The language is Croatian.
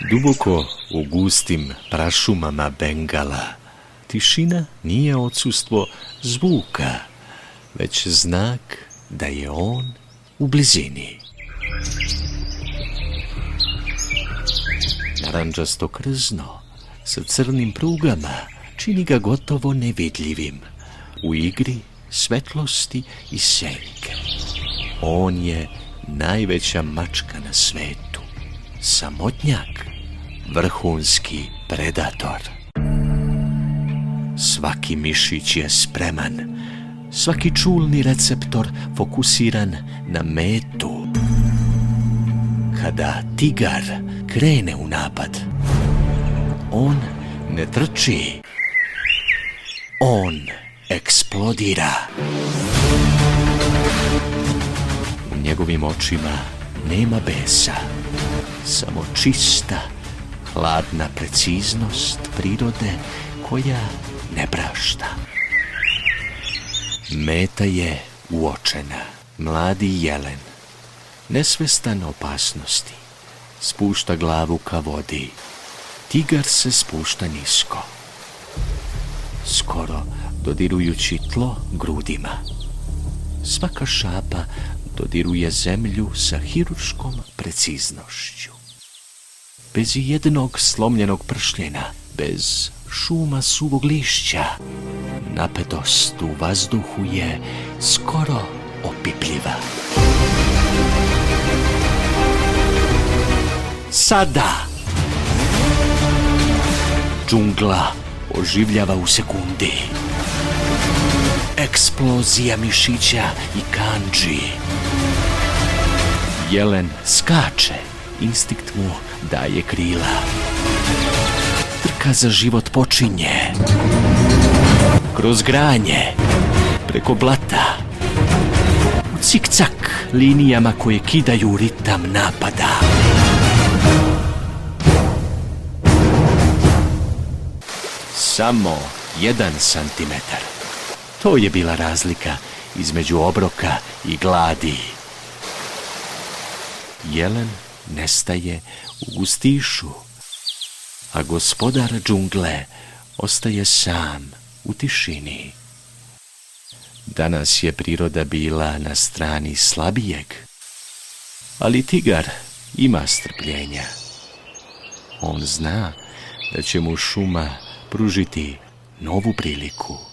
Duboko u gustim prašumama Bengala tišina nije odsustvo zvuka, već znak da je on u blizini. Narandžasto krzno sa crnim prugama čini ga gotovo nevidljivim u igri svetlosti i senke. On je najveća mačka na svetu, samotnjak, vrhunski predator. Svaki mišić je spreman, svaki čulni receptor fokusiran na metu. Kada tigar krene u napad, on ne trči, on eksplodira. U njegovim očima nema besa, samo čista, hladna preciznost prirode koja ne prašta. Meta je uočena. Mladi jelen, nesvestan opasnosti, spušta glavu ka vodi. Tigar se spušta nisko, skoro dodirujući tlo grudima. Svaka šapa dodiruje zemlju sa hirurškom preciznošću. Bez jednog slomljenog pršljena, bez šuma suvog lišća, napetost u vazduhu je skoro opipljiva. Sada! Džungla oživljava u sekundi. Eksplozija mišića i kandži. Jelen skače, instinkt mu daje krila. Trka za život počinje. Kroz granje, preko blata, u cik-cak linijama koje kidaju ritam napada. Samo 1 santimetar. To je bila razlika između obroka i gladi. Jelen nestaje u gustišu, a gospodar džungle ostaje sam u tišini. Danas je priroda bila na strani slabijeg, ali tigar ima strpljenja. On zna da će mu šuma pružiti novu priliku.